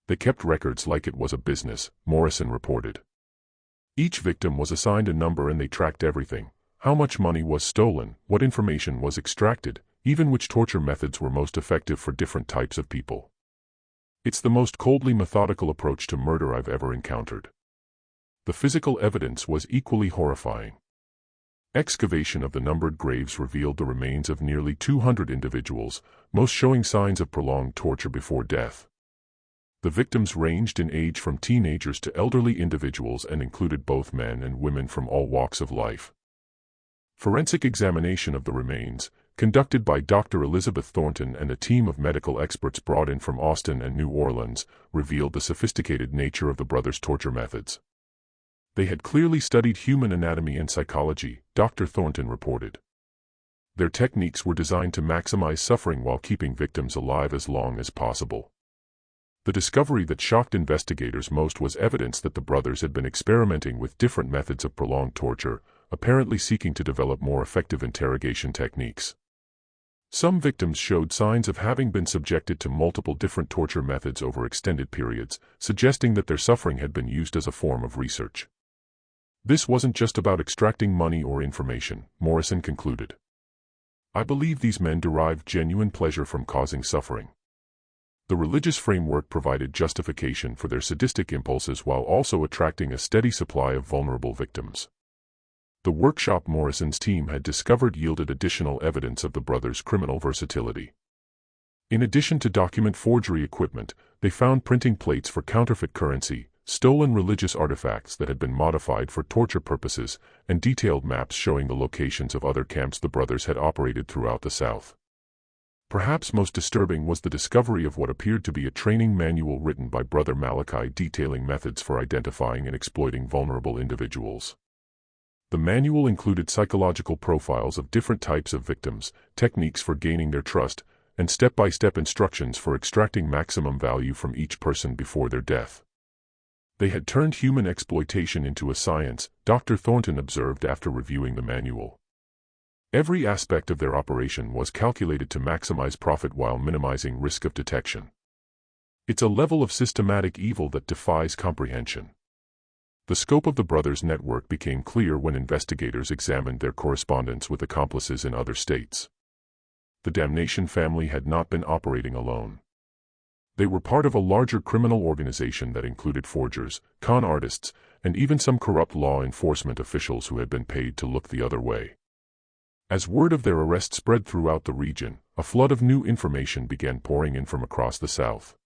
They kept records like it was a business, Morrison reported. Each victim was assigned a number and they tracked everything: how much money was stolen, what information was extracted, even which torture methods were most effective for different types of people. It's the most coldly methodical approach to murder I've ever encountered. The physical evidence was equally horrifying. Excavation of the numbered graves revealed the remains of nearly 200 individuals, most showing signs of prolonged torture before death. The victims ranged in age from teenagers to elderly individuals and included both men and women from all walks of life. Forensic examination of the remains, conducted by Dr. Elizabeth Thornton and a team of medical experts brought in from Austin and New Orleans, revealed the sophisticated nature of the brothers' torture methods. They had clearly studied human anatomy and psychology, Dr. Thornton reported. Their techniques were designed to maximize suffering while keeping victims alive as long as possible. The discovery that shocked investigators most was evidence that the brothers had been experimenting with different methods of prolonged torture, apparently seeking to develop more effective interrogation techniques. Some victims showed signs of having been subjected to multiple different torture methods over extended periods, suggesting that their suffering had been used as a form of research. This wasn't just about extracting money or information, Morrison concluded. I believe these men derived genuine pleasure from causing suffering. The religious framework provided justification for their sadistic impulses while also attracting a steady supply of vulnerable victims. The workshop Morrison's team had discovered yielded additional evidence of the brothers' criminal versatility. In addition to document forgery equipment, they found printing plates for counterfeit currency, stolen religious artifacts that had been modified for torture purposes, and detailed maps showing the locations of other camps the brothers had operated throughout the South. Perhaps most disturbing was the discovery of what appeared to be a training manual written by Brother Malachi detailing methods for identifying and exploiting vulnerable individuals. The manual included psychological profiles of different types of victims, techniques for gaining their trust, and step-by-step instructions for extracting maximum value from each person before their death. They had turned human exploitation into a science, Dr. Thornton observed after reviewing the manual. Every aspect of their operation was calculated to maximize profit while minimizing risk of detection. It's a level of systematic evil that defies comprehension. The scope of the brothers' network became clear when investigators examined their correspondence with accomplices in other states. The Damnation family had not been operating alone. They were part of a larger criminal organization that included forgers, con artists, and even some corrupt law enforcement officials who had been paid to look the other way. As word of their arrest spread throughout the region, a flood of new information began pouring in from across the South.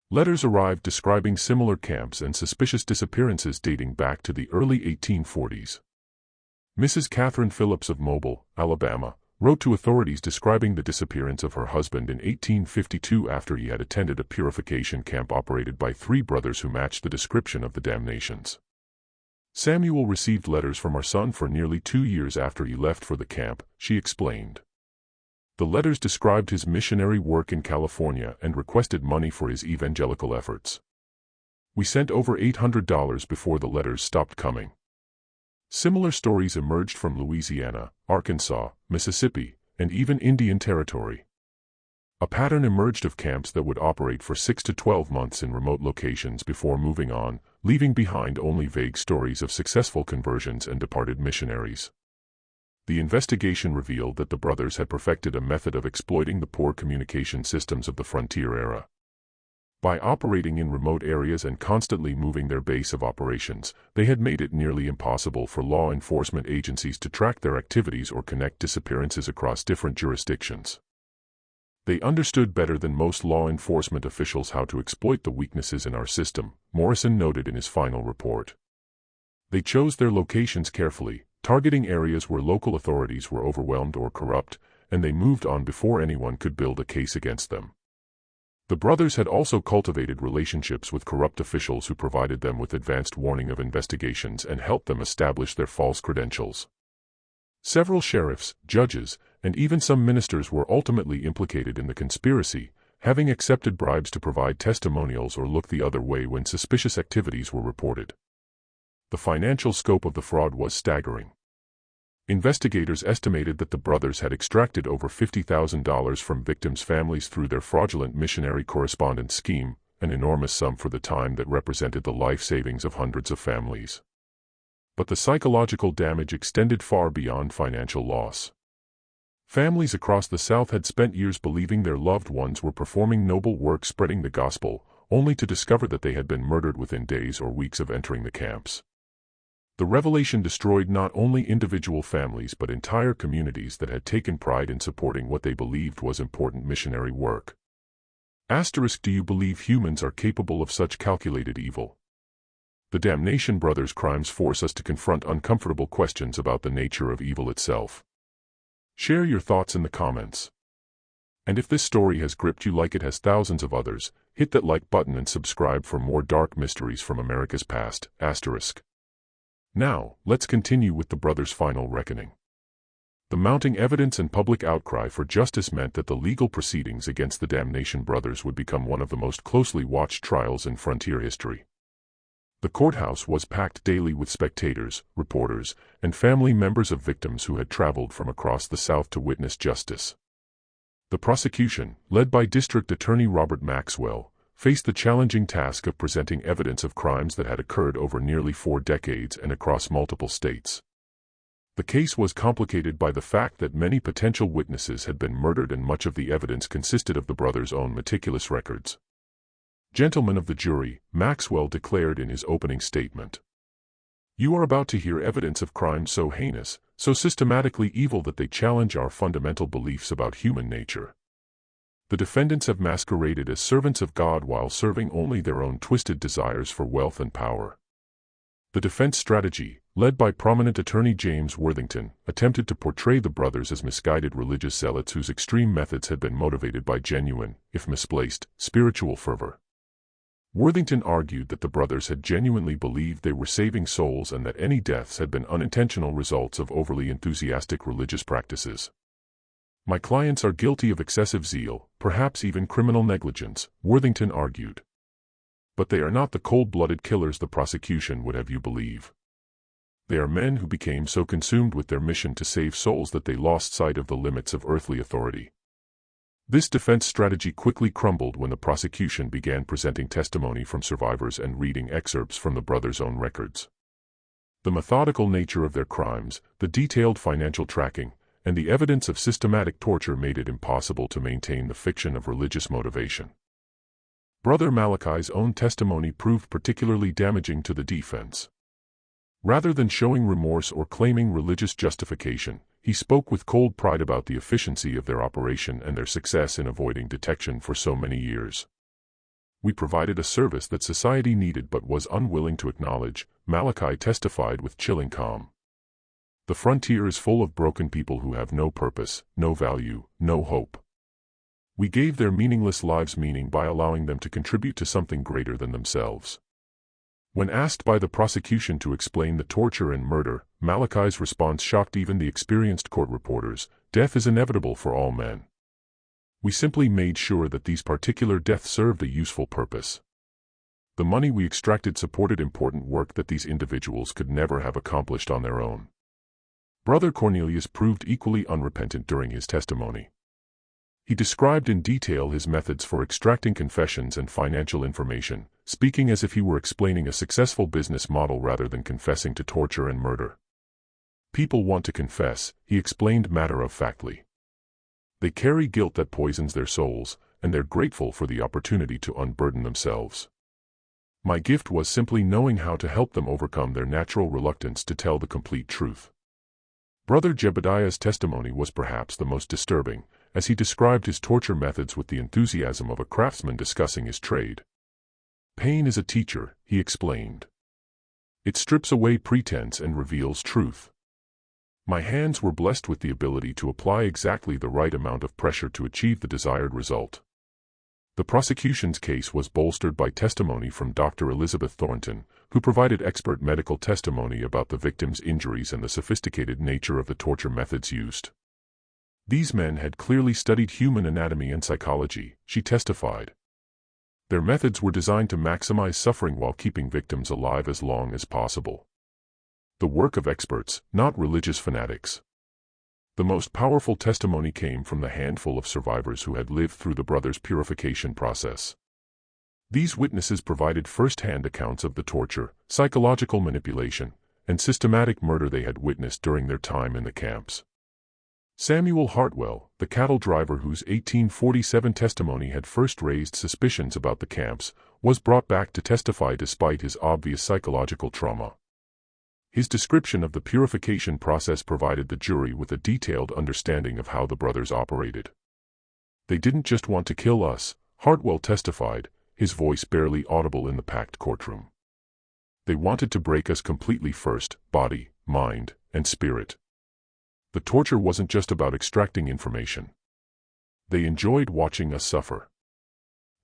Letters arrived describing similar camps and suspicious disappearances dating back to the early 1840s. Mrs. Catherine Phillips of Mobile, Alabama, wrote to authorities describing the disappearance of her husband in 1852 after he had attended a purification camp operated by 3 brothers who matched the description of the Damnations. Samuel received letters from our son for nearly 2 years after he left for the camp, she explained. The letters described his missionary work in California and requested money for his evangelical efforts. We sent over $800 before the letters stopped coming. Similar stories emerged from Louisiana, Arkansas, Mississippi, and even Indian Territory. A pattern emerged of camps that would operate for 6 to 12 months in remote locations before moving on, leaving behind only vague stories of successful conversions and departed missionaries. The investigation revealed that the brothers had perfected a method of exploiting the poor communication systems of the frontier era. By operating in remote areas and constantly moving their base of operations, they had made it nearly impossible for law enforcement agencies to track their activities or connect disappearances across different jurisdictions. They understood better than most law enforcement officials how to exploit the weaknesses in our system, Morrison noted in his final report. They chose their locations carefully, targeting areas where local authorities were overwhelmed or corrupt, and they moved on before anyone could build a case against them. The brothers had also cultivated relationships with corrupt officials who provided them with advanced warning of investigations and helped them establish their false credentials. Several sheriffs, judges, and even some ministers were ultimately implicated in the conspiracy, having accepted bribes to provide testimonials or look the other way when suspicious activities were reported. The financial scope of the fraud was staggering. Investigators estimated that the brothers had extracted over $50,000 from victims' families through their fraudulent missionary correspondence scheme, an enormous sum for the time that represented the life savings of hundreds of families. But the psychological damage extended far beyond financial loss. Families across the South had spent years believing their loved ones were performing noble work spreading the gospel, only to discover that they had been murdered within days or weeks of entering the camps. The revelation destroyed not only individual families but entire communities that had taken pride in supporting what they believed was important missionary work. Do you believe humans are capable of such calculated evil? The Damnation brothers' crimes force us to confront uncomfortable questions about the nature of evil itself. Share your thoughts in the comments. And if this story has gripped you like it has thousands of others, hit that like button and subscribe for more dark mysteries from America's past. Now, let's continue with the brothers' final reckoning. The mounting evidence and public outcry for justice meant that the legal proceedings against the Damnation brothers would become one of the most closely watched trials in frontier history. The courthouse was packed daily with spectators, reporters, and family members of victims who had traveled from across the South to witness justice. The prosecution, led by District Attorney Robert Maxwell, faced the challenging task of presenting evidence of crimes that had occurred over nearly 4 decades and across multiple states. The case was complicated by the fact that many potential witnesses had been murdered and much of the evidence consisted of the brothers' own meticulous records. Gentlemen of the jury, Maxwell declared in his opening statement. You are about to hear evidence of crimes so heinous, so systematically evil that they challenge our fundamental beliefs about human nature. The defendants have masqueraded as servants of God while serving only their own twisted desires for wealth and power. The defense strategy, led by prominent attorney James Worthington, attempted to portray the brothers as misguided religious zealots whose extreme methods had been motivated by genuine, if misplaced, spiritual fervor. Worthington argued that the brothers had genuinely believed they were saving souls and that any deaths had been unintentional results of overly enthusiastic religious practices. My clients are guilty of excessive zeal, perhaps even criminal negligence, Worthington argued. But they are not the cold-blooded killers the prosecution would have you believe. They are men who became so consumed with their mission to save souls that they lost sight of the limits of earthly authority. This defense strategy quickly crumbled when the prosecution began presenting testimony from survivors and reading excerpts from the brothers' own records. The methodical nature of their crimes, the detailed financial tracking, and the evidence of systematic torture made it impossible to maintain the fiction of religious motivation. Brother Malachi's own testimony proved particularly damaging to the defense. Rather than showing remorse or claiming religious justification, he spoke with cold pride about the efficiency of their operation and their success in avoiding detection for so many years. We provided a service that society needed but was unwilling to acknowledge, Malachi testified with chilling calm. The frontier is full of broken people who have no purpose, no value, no hope. We gave their meaningless lives meaning by allowing them to contribute to something greater than themselves. When asked by the prosecution to explain the torture and murder, Malachi's response shocked even the experienced court reporters: death is inevitable for all men. We simply made sure that these particular deaths served a useful purpose. The money we extracted supported important work that these individuals could never have accomplished on their own. Brother Cornelius proved equally unrepentant during his testimony. He described in detail his methods for extracting confessions and financial information, speaking as if he were explaining a successful business model rather than confessing to torture and murder. People want to confess, he explained matter-of-factly. They carry guilt that poisons their souls, and they're grateful for the opportunity to unburden themselves. My gift was simply knowing how to help them overcome their natural reluctance to tell the complete truth. Brother Jebediah's testimony was perhaps the most disturbing, as he described his torture methods with the enthusiasm of a craftsman discussing his trade. Pain is a teacher, he explained. It strips away pretense and reveals truth. My hands were blessed with the ability to apply exactly the right amount of pressure to achieve the desired result. The prosecution's case was bolstered by testimony from Dr. Elizabeth Thornton, who provided expert medical testimony about the victim's injuries and the sophisticated nature of the torture methods used. These men had clearly studied human anatomy and psychology, she testified. Their methods were designed to maximize suffering while keeping victims alive as long as possible. The work of experts, not religious fanatics. The most powerful testimony came from the handful of survivors who had lived through the brothers' purification process. These witnesses provided first-hand accounts of the torture, psychological manipulation, and systematic murder they had witnessed during their time in the camps. Samuel Hartwell, the cattle driver whose 1847 testimony had first raised suspicions about the camps, was brought back to testify despite his obvious psychological trauma. His description of the purification process provided the jury with a detailed understanding of how the brothers operated. They didn't just want to kill us, Hartwell testified, his voice barely audible in the packed courtroom. They wanted to break us completely first, body, mind, and spirit. The torture wasn't just about extracting information. They enjoyed watching us suffer.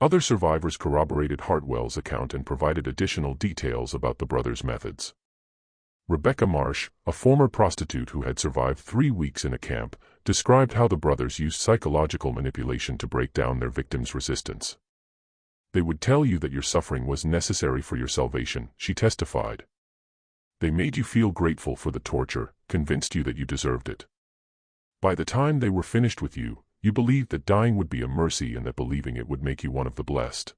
Other survivors corroborated Hartwell's account and provided additional details about the brothers' methods. Rebecca Marsh, a former prostitute who had survived 3 weeks in a camp, described how the brothers used psychological manipulation to break down their victims' resistance. They would tell you that your suffering was necessary for your salvation, she testified. They made you feel grateful for the torture, convinced you that you deserved it. By the time they were finished with you, you believed that dying would be a mercy and that believing it would make you one of the blessed.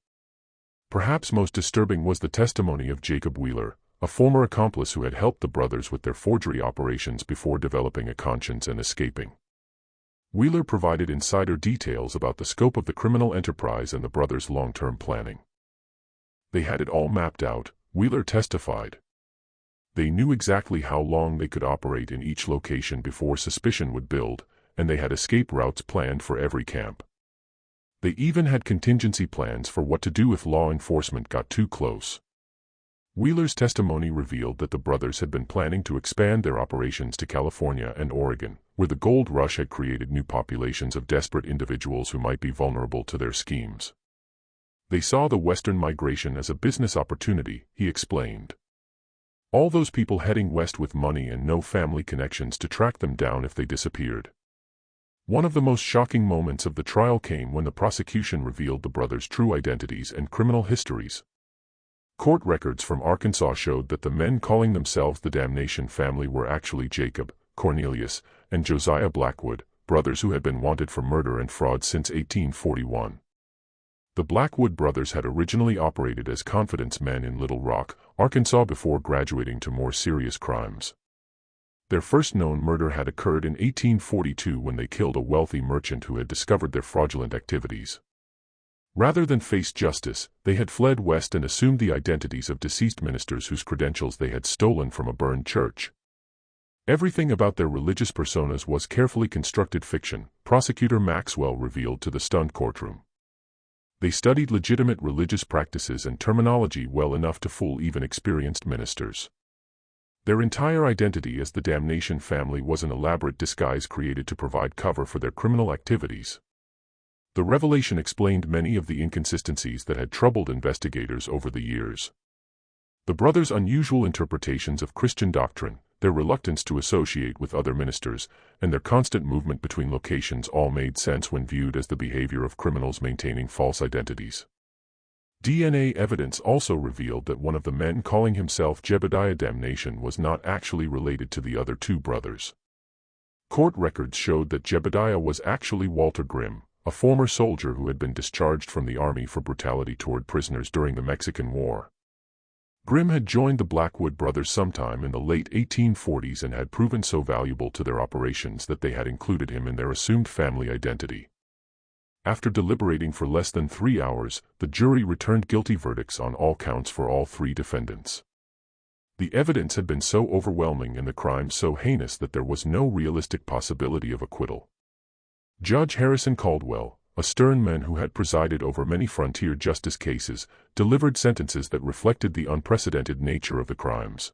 Perhaps most disturbing was the testimony of Jacob Wheeler, a former accomplice who had helped the brothers with their forgery operations before developing a conscience and escaping. Wheeler provided insider details about the scope of the criminal enterprise and the brothers' long-term planning. They had it all mapped out, Wheeler testified. They knew exactly how long they could operate in each location before suspicion would build, and they had escape routes planned for every camp. They even had contingency plans for what to do if law enforcement got too close. Wheeler's testimony revealed that the brothers had been planning to expand their operations to California and Oregon, where the gold rush had created new populations of desperate individuals who might be vulnerable to their schemes. They saw the Western migration as a business opportunity, he explained. All those people heading west with money and no family connections to track them down if they disappeared. One of the most shocking moments of the trial came when the prosecution revealed the brothers' true identities and criminal histories. Court records from Arkansas showed that the men calling themselves the Damnation family were actually Jacob, Cornelius, and Josiah Blackwood, brothers who had been wanted for murder and fraud since 1841. The Blackwood brothers had originally operated as confidence men in Little Rock, Arkansas before graduating to more serious crimes. Their first known murder had occurred in 1842 when they killed a wealthy merchant who had discovered their fraudulent activities. Rather than face justice, they had fled west and assumed the identities of deceased ministers whose credentials they had stolen from a burned church. Everything about their religious personas was carefully constructed fiction, Prosecutor Maxwell revealed to the stunned courtroom. They studied legitimate religious practices and terminology well enough to fool even experienced ministers. Their entire identity as the Damnation family was an elaborate disguise created to provide cover for their criminal activities. The revelation explained many of the inconsistencies that had troubled investigators over the years. The brothers' unusual interpretations of Christian doctrine, their reluctance to associate with other ministers, and their constant movement between locations all made sense when viewed as the behavior of criminals maintaining false identities. DNA evidence also revealed that one of the men calling himself Jebediah Damnation was not actually related to the other two brothers. Court records showed that Jebediah was actually Walter Grimm, a former soldier who had been discharged from the army for brutality toward prisoners during the Mexican War. Grimm had joined the Blackwood brothers sometime in the late 1840s and had proven so valuable to their operations that they had included him in their assumed family identity. After deliberating for less than 3 hours, the jury returned guilty verdicts on all counts for all 3 defendants. The evidence had been so overwhelming and the crimes so heinous that there was no realistic possibility of acquittal. Judge Harrison Caldwell, a stern man who had presided over many frontier justice cases, delivered sentences that reflected the unprecedented nature of the crimes.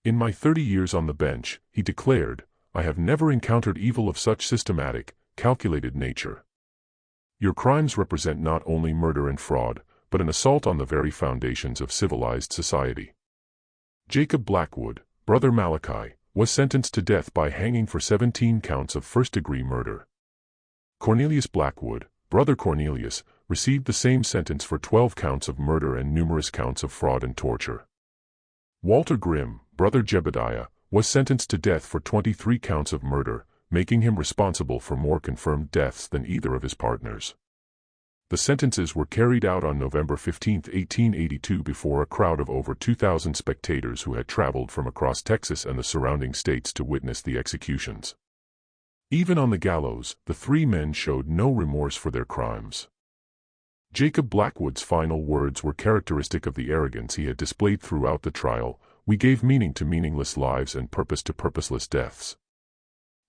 "In my 30 years on the bench," he declared, "I have never encountered evil of such systematic, calculated nature. Your crimes represent not only murder and fraud, but an assault on the very foundations of civilized society." Jacob Blackwood, brother Malachi, was sentenced to death by hanging for 17 counts of first-degree murder. Cornelius Blackwood, brother Cornelius, received the same sentence for 12 counts of murder and numerous counts of fraud and torture. Walter Grimm, brother Jebediah, was sentenced to death for 23 counts of murder, making him responsible for more confirmed deaths than either of his partners. The sentences were carried out on November 15, 1882 before a crowd of over 2,000 spectators who had traveled from across Texas and the surrounding states to witness the executions. Even on the gallows, the 3 men showed no remorse for their crimes. Jacob Blackwood's final words were characteristic of the arrogance he had displayed throughout the trial: "We gave meaning to meaningless lives and purpose to purposeless deaths.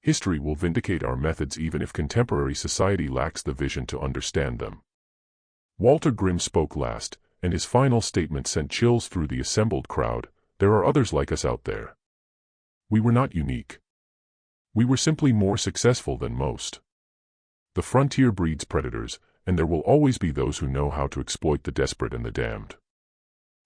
History will vindicate our methods even if contemporary society lacks the vision to understand them." Walter Grimm spoke last, and his final statement sent chills through the assembled crowd. "There are others like us out there. We were not unique. We were simply more successful than most. The frontier breeds predators, and there will always be those who know how to exploit the desperate and the damned."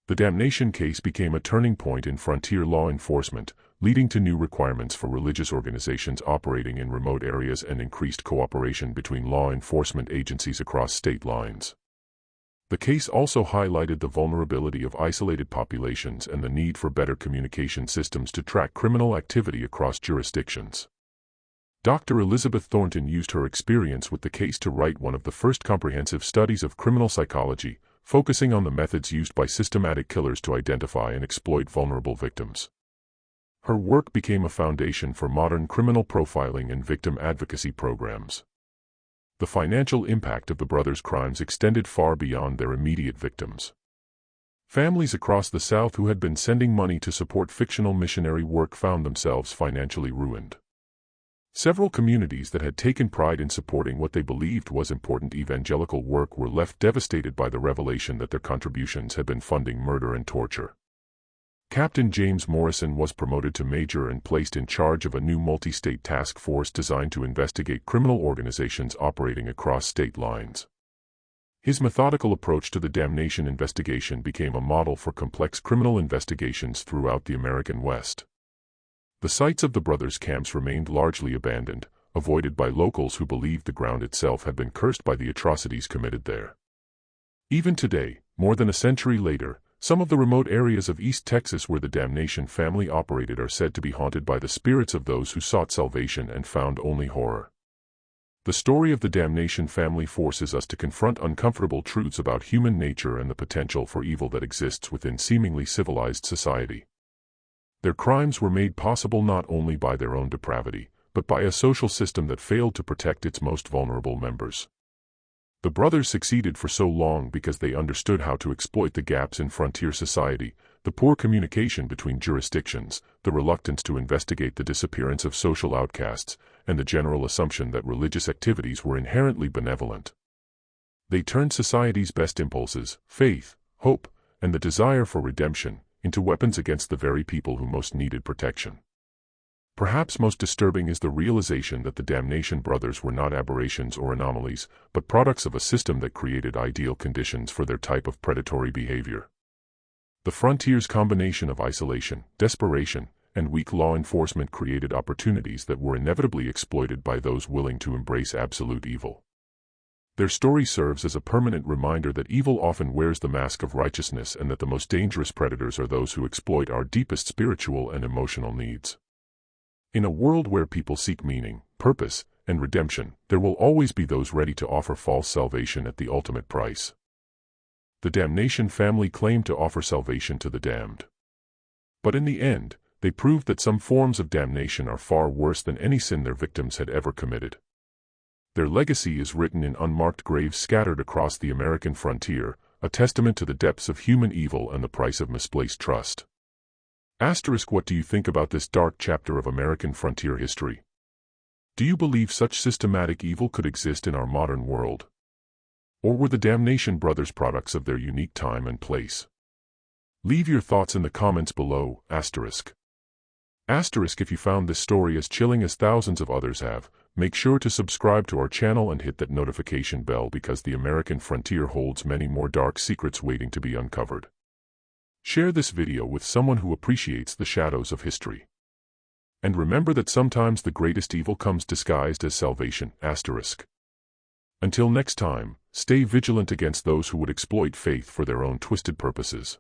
The Damnation case became a turning point in frontier law enforcement, leading to new requirements for religious organizations operating in remote areas and increased cooperation between law enforcement agencies across state lines. The case also highlighted the vulnerability of isolated populations and the need for better communication systems to track criminal activity across jurisdictions. Dr. Elizabeth Thornton used her experience with the case to write one of the first comprehensive studies of criminal psychology, focusing on the methods used by systematic killers to identify and exploit vulnerable victims. Her work became a foundation for modern criminal profiling and victim advocacy programs. The financial impact of the brothers' crimes extended far beyond their immediate victims. Families across the South who had been sending money to support fictional missionary work found themselves financially ruined. Several communities that had taken pride in supporting what they believed was important evangelical work were left devastated by the revelation that their contributions had been funding murder and torture. Captain James Morrison was promoted to major and placed in charge of a new multi-state task force designed to investigate criminal organizations operating across state lines. His methodical approach to the Damnation investigation became a model for complex criminal investigations throughout the American West. The sites of the brothers' camps remained largely abandoned, avoided by locals who believed the ground itself had been cursed by the atrocities committed there. Even today, more than a century later, some of the remote areas of East Texas where the Damnation family operated are said to be haunted by the spirits of those who sought salvation and found only horror. The story of the Damnation family forces us to confront uncomfortable truths about human nature and the potential for evil that exists within seemingly civilized society. Their crimes were made possible not only by their own depravity, but by a social system that failed to protect its most vulnerable members. The brothers succeeded for so long because they understood how to exploit the gaps in frontier society, the poor communication between jurisdictions, the reluctance to investigate the disappearance of social outcasts, and the general assumption that religious activities were inherently benevolent. They turned society's best impulses, faith, hope, and the desire for redemption, into weapons against the very people who most needed protection. Perhaps most disturbing is the realization that the Damnation brothers were not aberrations or anomalies, but products of a system that created ideal conditions for their type of predatory behavior. The frontier's combination of isolation, desperation, and weak law enforcement created opportunities that were inevitably exploited by those willing to embrace absolute evil. Their story serves as a permanent reminder that evil often wears the mask of righteousness and that the most dangerous predators are those who exploit our deepest spiritual and emotional needs. In a world where people seek meaning, purpose, and redemption, there will always be those ready to offer false salvation at the ultimate price. The Damnation family claimed to offer salvation to the damned. But in the end, they proved that some forms of damnation are far worse than any sin their victims had ever committed. Their legacy is written in unmarked graves scattered across the American frontier, a testament to the depths of human evil and the price of misplaced trust. What do you think about this dark chapter of American frontier history? Do you believe such systematic evil could exist in our modern world? Or were the Damnation brothers products of their unique time and place? Leave your thoughts in the comments below. If you found this story as chilling as thousands of others have, make sure to subscribe to our channel and hit that notification bell because the American frontier holds many more dark secrets waiting to be uncovered. Share this video with someone who appreciates the shadows of history. And remember that sometimes the greatest evil comes disguised as salvation. Until next time, stay vigilant against those who would exploit faith for their own twisted purposes.